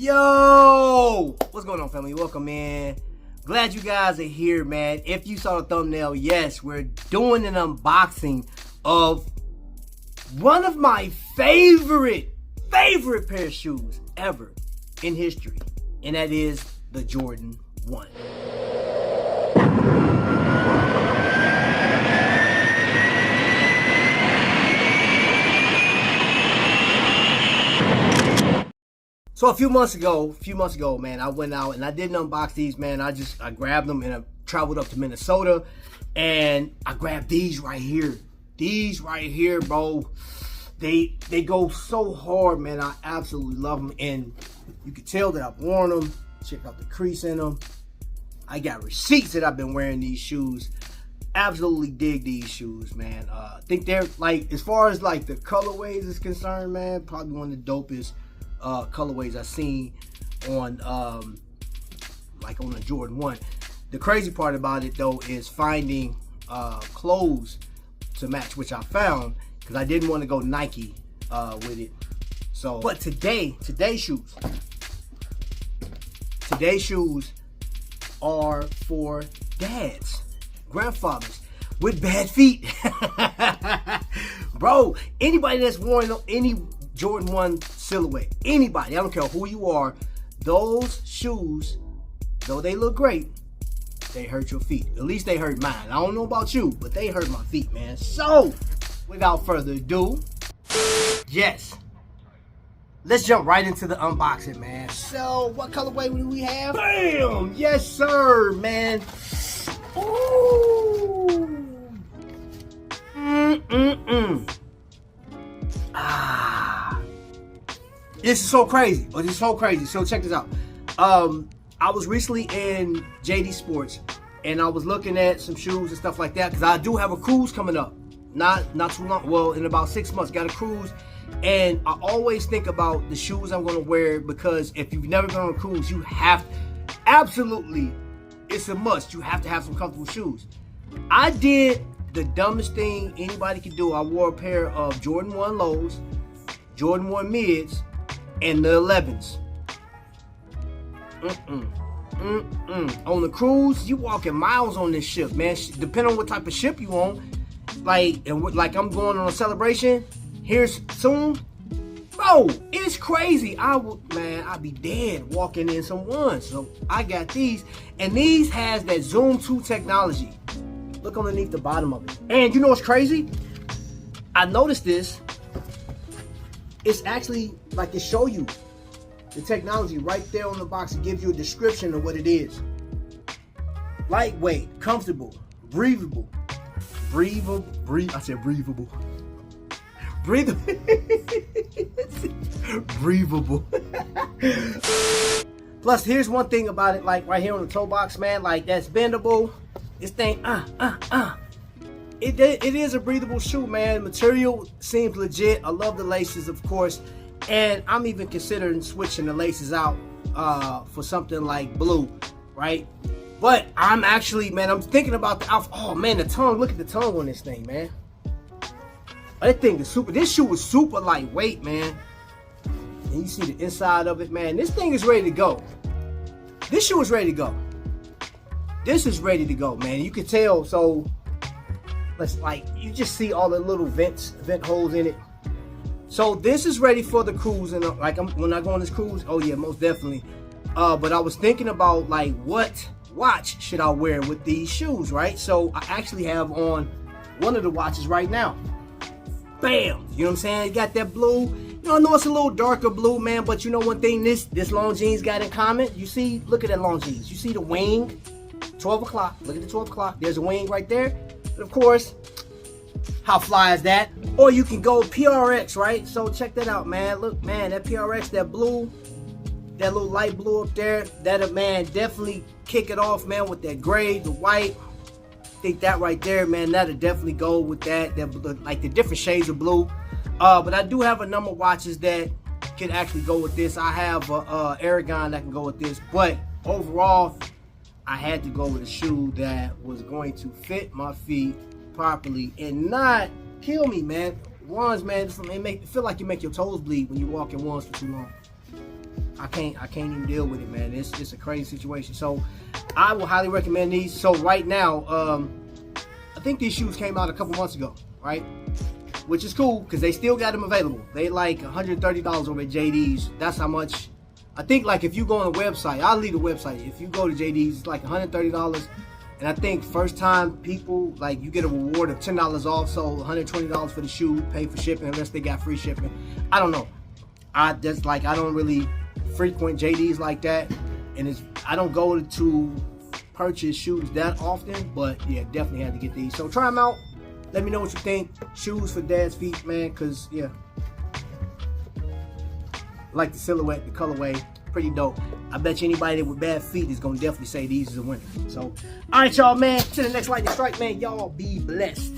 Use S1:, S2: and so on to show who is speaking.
S1: Yo, what's going on, family? Welcome in. Glad you guys are here, man. If you saw the thumbnail, yes, we're doing an unboxing of one of my favorite pair of shoes ever in history, and that is the Jordan 1. So a few months ago, man, I went out and I didn't unbox these, man. I grabbed them and I traveled up to Minnesota and I grabbed these right here. These right here, bro. They go so hard, man. I absolutely love them. And you can tell that I've worn them. Check out the crease in them. I got receipts that I've been wearing these shoes. Absolutely dig these shoes, man. I think they're, like, as far as like the colorways is concerned, man, probably one of the dopest colorways I've seen on like on the Jordan 1. The crazy part about it though is finding clothes to match, which I found because I didn't want to go Nike with it. So, but today's shoes are for dads, grandfathers with bad feet. Bro, anybody that's worn any Jordan 1 silhouette, anybody, I don't care who you are, those shoes, though they look great, they hurt your feet. At least they hurt mine. I don't know about you, but they hurt my feet, man. So, without further ado, yes, let's jump right into the unboxing, man. So, what colorway do we have? Bam! Yes, sir, man. Ooh. This is so crazy. Oh, this is so crazy. So check this out. I was recently in JD Sports and I was looking at some shoes and stuff like that because I do have a cruise coming up. Not too long. Well, in about 6 months, got a cruise. And I always think about the shoes I'm going to wear because if you've never been on a cruise, you have, absolutely, it's a must. You have to have some comfortable shoes. I did the dumbest thing anybody could do. I wore a pair of Jordan 1 lows, Jordan 1 mids, and the 11s. On the cruise, you walking miles on this ship, man. Depending on what type of ship you on, like I'm going on a celebration here soon, bro. It's crazy. I'd be dead walking in some ones. So I got these, and these has that Zoom 2 technology. Look underneath the bottom of it, and you know what's crazy? I noticed this. It's actually like it show you the technology right there on the box. It gives you a description of what it is. Lightweight, comfortable, breathable. I said breathable. Breathable. Plus, here's one thing about it, like right here on the toe box, man, like that's bendable. This thing, It is a breathable shoe, man. Material seems legit. I love the laces, of course. And I'm even considering switching the laces out for something like blue, right? But I'm actually, man, I'm thinking about the outfit. Oh, man, the tongue. Look at the tongue on this thing, man. That thing is super. This shoe is super lightweight, man. And you see the inside of it, man. This thing is ready to go. This shoe is ready to go. This is ready to go, man. You can tell, so... like you just see all the little vent holes in it. So this is ready for the cruise, and like when I go on this cruise, oh yeah, most definitely. But I was thinking about like what watch should I wear with these shoes, right? So I actually have on one of the watches right now. Bam! You know what I'm saying? It got that blue. You know, I know it's a little darker blue, man, but you know one thing this Longines got in common? You see, look at that Longines. You see the wing? 12 o'clock. Look at the 12 o'clock. There's a wing right there. And of course, how fly is that? Or you can go PRX, right? So check that out, man. Look, man, that PRX, that blue, that little light blue up there, that'll, man, definitely kick it off, man, with that gray, the white. I think that right there, man, that'll definitely go with that like the different shades of blue. But I do have a number of watches that can actually go with this. I have a Aragon that can go with this, but overall, I had to go with a shoe that was going to fit my feet properly and not kill me, man. Ones, man, it feel like you make your toes bleed when you walk in ones for too long. I can't even deal with it, man. It's a crazy situation. So I will highly recommend these. So right now, I think these shoes came out a couple months ago, right? Which is cool because they still got them available. They like $130 over at JD's. That's how much. I think like if you go on the website, I'll leave the website. If you go to JD's, it's like $130. And I think first time people, like you get a reward of $10 off. So $120 for the shoe, pay for shipping unless they got free shipping. I don't know. I don't really frequent JD's like that. And I don't go to purchase shoes that often. But yeah, definitely had to get these. So try them out. Let me know what you think. Shoes for dad's feet, man, because, yeah. Like the silhouette, the colorway, pretty dope. I bet you anybody with bad feet is going to definitely say these is a winner. So, all right, y'all, man. To the next lightning strike, man. Y'all be blessed.